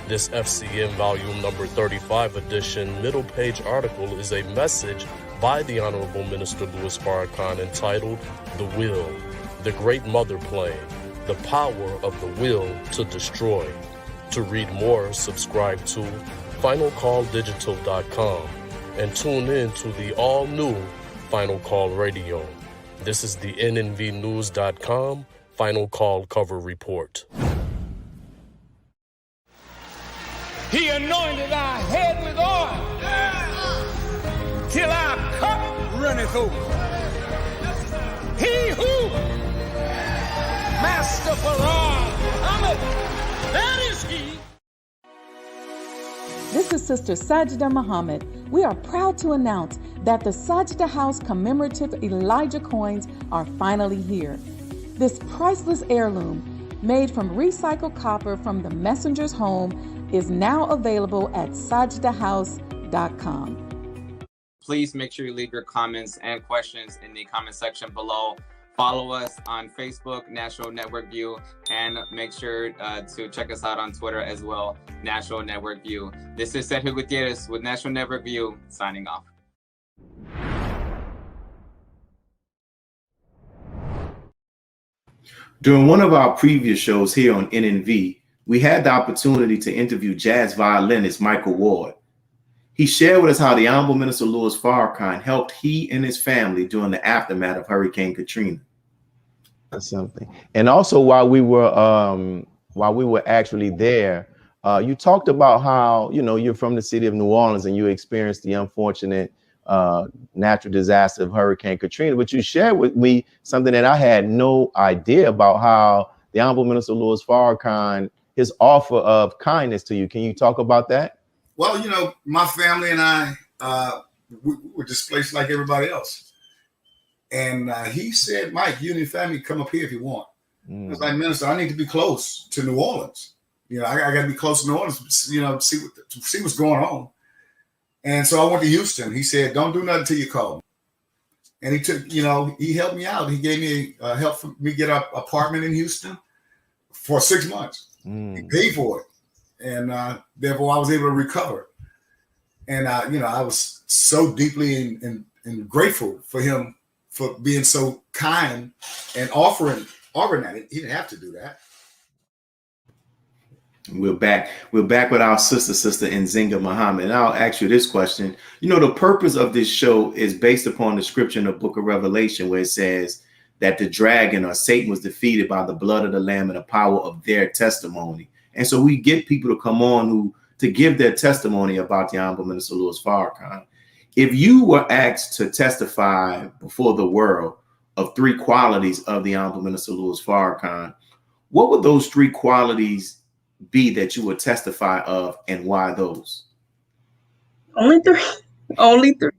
[SPEAKER 7] This FCM Volume Number 35 edition middle page article is a message by the Honorable Minister Louis Farrakhan entitled "The Will, the Great Mother Plane, the Power of the Will to Destroy." To read more, subscribe to finalcalldigital.com and tune in to the all-new Final Call Radio. This is the NNVnews.com Final Call Cover Report.
[SPEAKER 3] He anointed our head with oil till our cup runneth over. He who, Master Farrakhan, Muhammad, that is he.
[SPEAKER 8] This is Sister Sajda Muhammad. We are proud to announce that the Sajda House commemorative Elijah coins are finally here. This priceless heirloom, made from recycled copper from the messenger's home, is now available at sajdahouse.com.
[SPEAKER 15] Please make sure you leave your comments and questions in the comment section below. Follow us on Facebook, National Network View, and make sure to check us out on Twitter as well, National Network View. This is Sergio Gutierrez with National Network View, signing off.
[SPEAKER 1] During one of our previous shows here on NNV, we had the opportunity to interview jazz violinist Michael Ward. He shared with us how the Honorable Minister Louis Farrakhan helped he and his family during the aftermath of Hurricane Katrina.
[SPEAKER 16] Something. And also while we were actually there, you talked about how, you know, you're from the city of New Orleans and you experienced the unfortunate natural disaster of Hurricane Katrina, but you shared with me something that I had no idea about, how the Honorable Minister Louis Farrakhan, his offer of kindness to you. Can you talk about that?
[SPEAKER 17] Well, you know, my family and I we were displaced like everybody else. And he said, Mike, you and your family come up here if you want. I was like, Minister, I need to be close to New Orleans. You know, I got to be close to New Orleans, you know, see what's going on. And so I went to Houston. He said, don't do nothing till you call me. And he took, you know, he helped me out. He gave me help for me get an apartment in Houston for 6 months. He paid for it. And therefore I was able to recover. And, you know, I was so deeply and grateful for him for being so kind and offering that. He didn't have to do that.
[SPEAKER 1] We're back with our sister Nzinga Muhammad. And I'll ask you this question. You know, the purpose of this show is based upon the scripture in the book of Revelation, where it says that the dragon or Satan was defeated by the blood of the Lamb and the power of their testimony. And so we get people to come on to give their testimony about the Honorable Minister Louis Farrakhan. If you were asked to testify before the world of 3 qualities of the Honorable Minister Louis Farrakhan, what would those 3 qualities be that you would testify of, and why those?
[SPEAKER 5] Only 3. Only 3.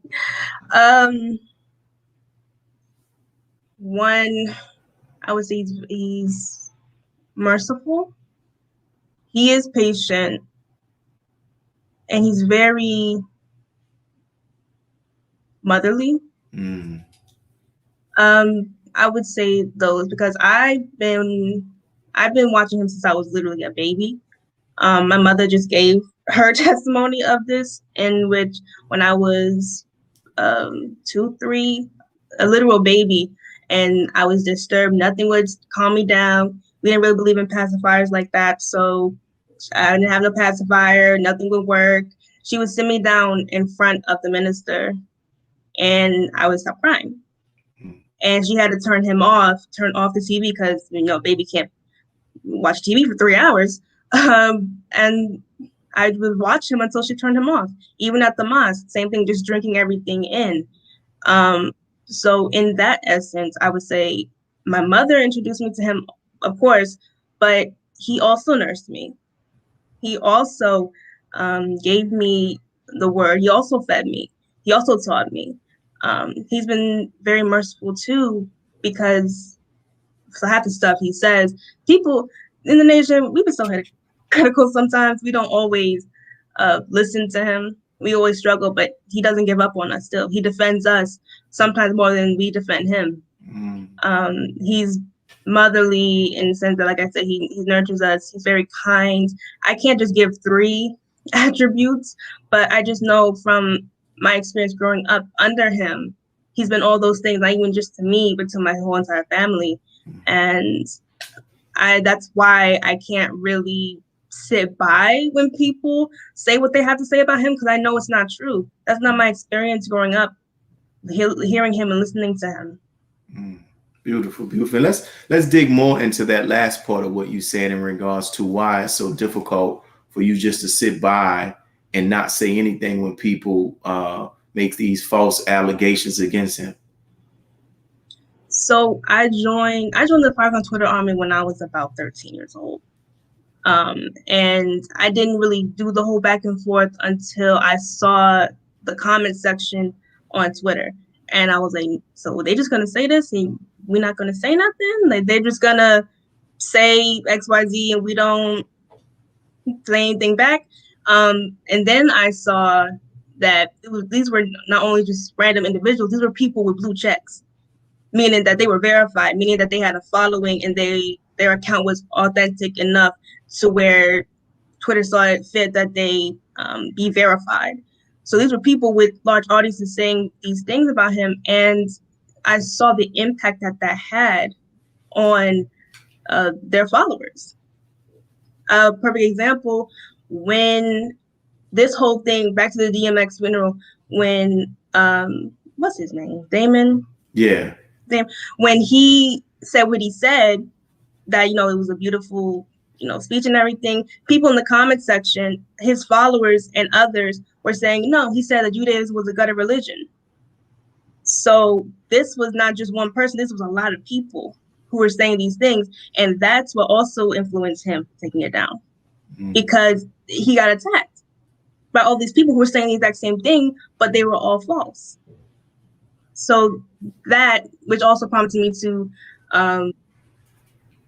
[SPEAKER 5] One, I would say he's merciful. He is patient, and he's very motherly. I would say those, because I've been watching him since I was literally a baby. My mother just gave her testimony of this, in which when I was 2, 3, a literal baby, and I was disturbed, nothing would calm me down. We didn't really believe in pacifiers like that, so I didn't have no pacifier, nothing would work. She would sit me down in front of the minister, and I would stop crying. And she had to turn off the TV, because, you know, baby can't watch TV for 3 hours. And I would watch him until she turned him off. Even at the mosque, same thing, just drinking everything in. So in that essence, I would say my mother introduced me to him, of course, but he also nursed me. He also gave me the word. He also fed me. He also taught me. He's been very merciful too, because for half the stuff he says, people in the nation, we've been so critical sometimes. We don't always listen to him. We always struggle, but he doesn't give up on us still. He defends us sometimes more than we defend him. He's motherly in the sense that, like I said, he nurtures us. He's very kind. I can't just give 3 attributes, but I just know from my experience growing up under him, he's been all those things, not even just to me, but to my whole entire family. And that's why I can't really sit by when people say what they have to say about him, because I know it's not true. That's not my experience growing up, hearing him and listening to him.
[SPEAKER 1] Beautiful, beautiful. Let's dig more into that last part of what you said in regards to why it's so difficult for you just to sit by and not say anything when people make these false allegations against him.
[SPEAKER 5] So I joined the Farrakhan Twitter army when I was about 13 years old. And I didn't really do the whole back and forth until I saw the comment section on Twitter. And I was like, so they just gonna say this and we're not gonna say nothing? Like, they're just gonna say XYZ and we don't say anything back. And then I saw that these were not only just random individuals, these were people with blue checks, meaning that they were verified, meaning that they had a following and their account was authentic enough to where Twitter saw it fit that they be verified. So these were people with large audiences saying these things about him, and I saw the impact that had on their followers. A perfect example, when this whole thing, back to the DMX funeral, when what's his name, Damon?
[SPEAKER 1] Yeah.
[SPEAKER 5] When he said what he said, that, it was a beautiful, speech and everything, people in the comment section, his followers and others were saying, no, he said that Judaism was a gutter religion. So this was not just one person, this was a lot of people who were saying these things. And that's what also influenced him taking it down, because he got attacked by all these people who were saying the exact same thing, but they were all false. So that, which also prompted me to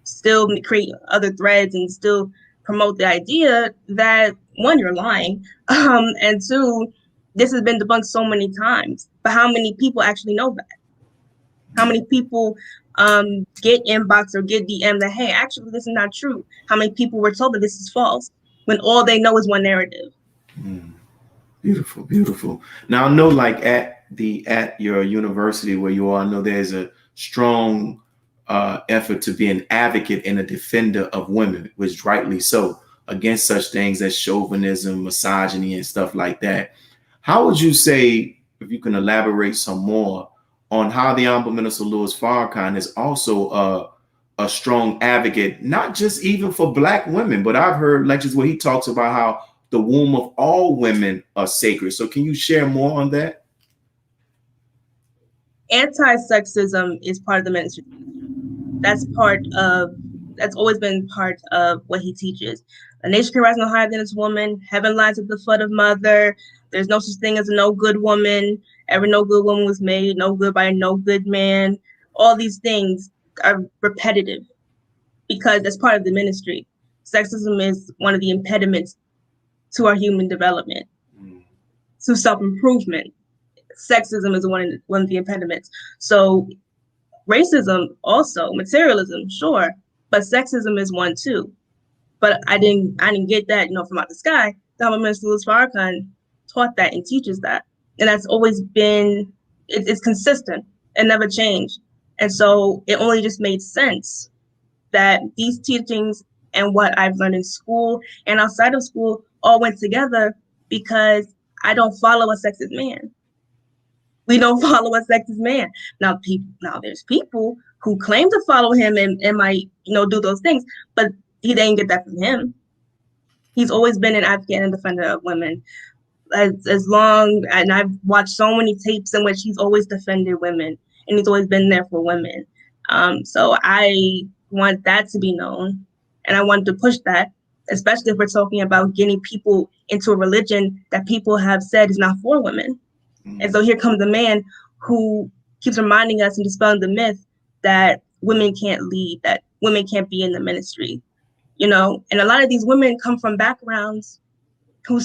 [SPEAKER 5] still create other threads and still promote the idea that, one, you're lying, and two, this has been debunked so many times, but how many people actually know that? How many people get inbox or get DM that, hey, actually, this is not true? How many people were told that this is false when all they know is one narrative?
[SPEAKER 1] Beautiful, beautiful. Now, I know, like at your university where you are, I know there's a strong effort to be an advocate and a defender of women, which rightly so, against such things as chauvinism, misogyny, and stuff like that. How would you say, if you can elaborate some more, on how the Honorable Minister Louis Farrakhan is also a strong advocate, not just even for Black women, but I've heard lectures where he talks about how the womb of all women are sacred. So can you share more on that?
[SPEAKER 5] Anti-sexism is part of the ministry. That's always been part of what he teaches. A nation can rise no higher than its woman. Heaven lies at the foot of mother. There's no such thing as a no good woman. Every no good woman was made no good by a no good man. All these things are repetitive because that's part of the ministry. Sexism is one of the impediments to our human development, to self-improvement. Sexism is one of the impediments. So racism also, materialism, sure, but sexism is one too. But I didn't get that, from out the sky. The Honorable Minister Louis Farrakhan taught that and teaches that. And that's always been, it's consistent and never changed. And so it only just made sense that these teachings and what I've learned in school and outside of school all went together, because I don't follow a sexist man. We don't follow a sexist man. Now there's people who claim to follow him and might, do those things, but he didn't get that from him. He's always been an advocate and defender of women. As long, and I've watched so many tapes in which he's always defended women, and he's always been there for women. So I want that to be known, and I want to push that, especially if we're talking about getting people into a religion that people have said is not for women. And so here comes a man who keeps reminding us and dispelling the myth that women can't lead, that women can't be in the ministry, and a lot of these women come from backgrounds who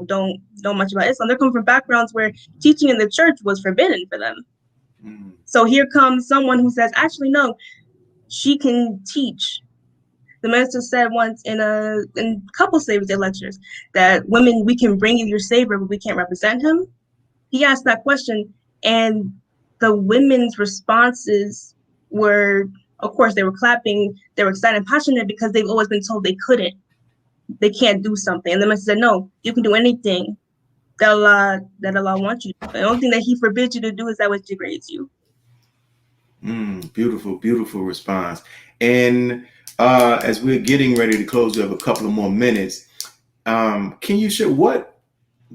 [SPEAKER 5] don't know much about Islam. They're coming from backgrounds where teaching in the church was forbidden for them. So here comes someone who says, actually, no, she can teach. The minister said once in a couple Savior's Day lectures that women, we can bring you your Savior, but we can't represent him. He asked that question, and the women's responses were, of course, they were clapping, they were excited and passionate because they've always been told they can't do something. And the minister said, no, you can do anything that Allah wants you to do. The only thing that he forbids you to do is that which degrades you.
[SPEAKER 1] Beautiful, beautiful response. And as we're getting ready to close, we have a couple of more minutes. Can you share what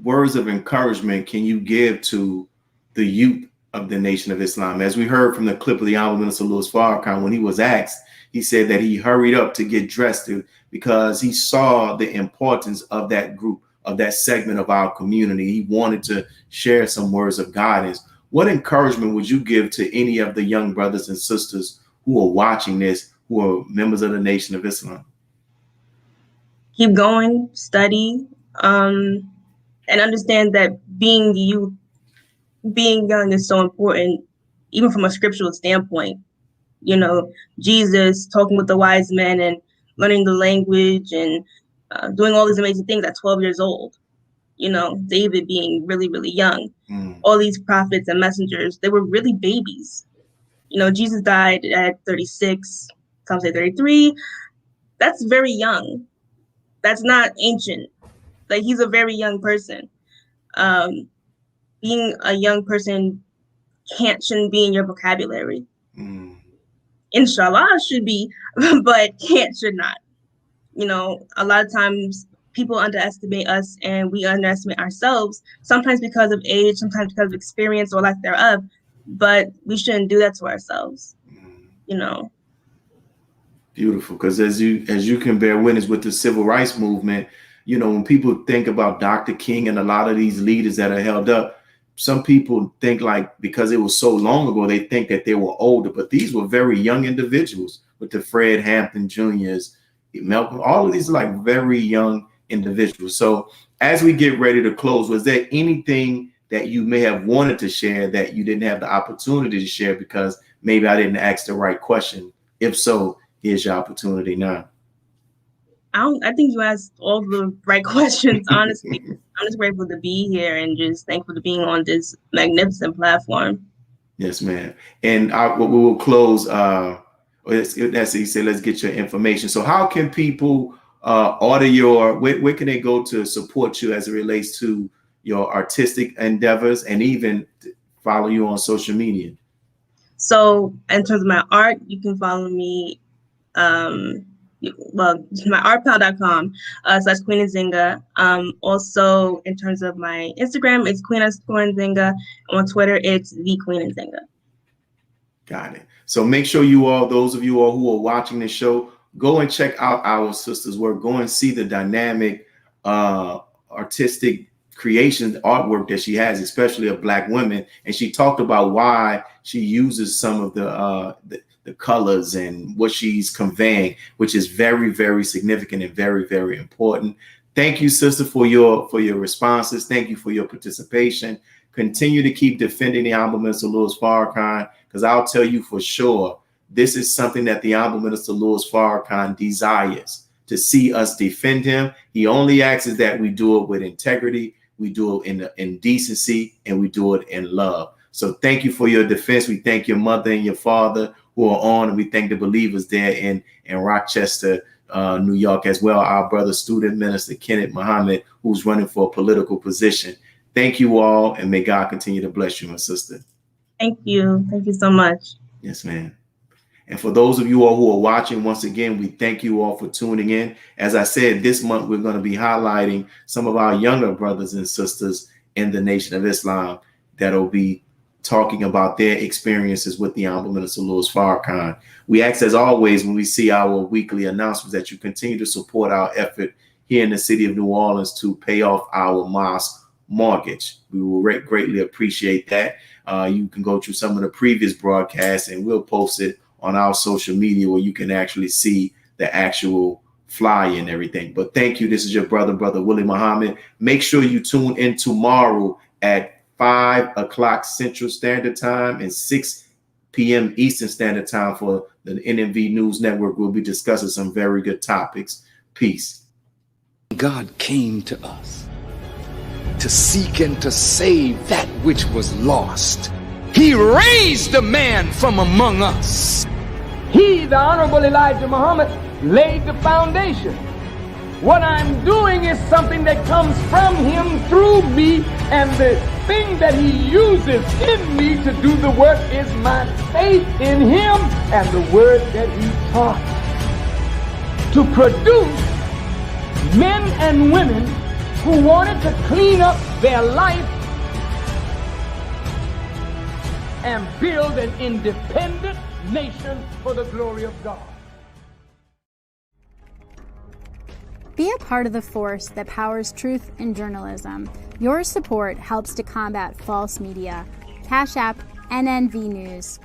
[SPEAKER 1] words of encouragement can you give to the youth of the Nation of Islam? As we heard from the clip of the Honorable Minister Louis Farrakhan, when he was asked, he said that he hurried up to get dressed because he saw the importance of that group, of that segment of our community. He wanted to share some words of guidance. What encouragement would you give to any of the young brothers and sisters who are watching this, who are members of the Nation of Islam?
[SPEAKER 5] Keep going, study, and understand that being young is so important, even from a scriptural standpoint. You know, Jesus talking with the wise men and learning the language and doing all these amazing things at 12 years old. You know, David being really, really young. All these prophets and messengers, they were really babies. You know, Jesus died at 36, some say 33. That's very young. That's not ancient. Like, he's a very young person. Being a young person shouldn't be in your vocabulary. Inshallah should be, but should not. You know, a lot of times people underestimate us and we underestimate ourselves, sometimes because of age, sometimes because of experience or lack thereof, but we shouldn't do that to ourselves, you know.
[SPEAKER 1] Beautiful, because as you can bear witness with the civil rights movement, you know, when people think about Dr. King and a lot of these leaders that are held up, some people think like because it was so long ago, they think that they were older, but these were very young individuals with the Fred Hampton Jr.'s, Malcolm, all of these are like very young individuals. So as we get ready to close, was there anything that you may have wanted to share that you didn't have the opportunity to share because maybe I didn't ask the right question? If so, here's your opportunity now.
[SPEAKER 5] I think you asked all the right questions, honestly. I'm just grateful to be here and just thankful to being on this magnificent platform.
[SPEAKER 1] Yes, ma'am. And we will close. That's he said, let's get your information. So how can people order where can they go to support you as it relates to your artistic endeavors and even follow you on social media? So in terms of my art, you can follow me,
[SPEAKER 5] myartpal.com / Queen Nzinga. Also, in terms of my Instagram, it's Queen_Nzinga. On Twitter, it's the Queen Nzinga. Got it. So make sure those of you all who are watching this show, go and check out our sister's work. Go and see the dynamic artistic creation artwork that she has, especially of Black women. And she talked about why she uses some of the colors and what she's conveying, which is very, very significant and very, very important. Thank you, sister, for your responses. Thank you for your participation. Continue to keep defending the Honorable Minister Louis Farrakhan, because I'll tell you for sure, this is something that the Honorable Minister Louis Farrakhan desires, to see us defend him. He only asks that we do it with integrity, we do it in decency, and we do it in love. So thank you for your defense. We thank your mother and your father who are on, and we thank the believers there in Rochester, New York as well. Our brother, student minister Kenneth Muhammad, who's running for a political position. Thank you all, and may God continue to bless you, my sister. Thank you. Thank you so much. Yes, ma'am. And for those of you all who are watching, once again, we thank you all for tuning in. As I said, this month, we're going to be highlighting some of our younger brothers and sisters in the Nation of Islam that'll be talking about their experiences with the Honorable Minister Louis Farrakhan. We ask, as always, when we see our weekly announcements, that you continue to support our effort here in the city of New Orleans to pay off our mosque mortgage. We will greatly appreciate that. You can go through some of the previous broadcasts and we'll post it on our social media where you can actually see the actual flyer and everything. But thank you. This is your brother Willie Muhammad. Make sure you tune in tomorrow at 5 o'clock Central Standard Time and 6 p.m. Eastern Standard Time for the NNV News Network. We'll be discussing some very good topics. Peace.
[SPEAKER 2] God came to us to seek and to save that which was lost. He raised a man from among us.
[SPEAKER 3] He, the Honorable Elijah Muhammad, laid the foundation. What I'm doing is something that comes from him through me, and the thing that he uses in me to do the work is my faith in him and the word that he taught. To produce men and women who wanted to clean up their life and build an independent nation for the glory of God.
[SPEAKER 6] Be a part of the force that powers truth in journalism. Your support helps to combat false media. Cash App NNV News.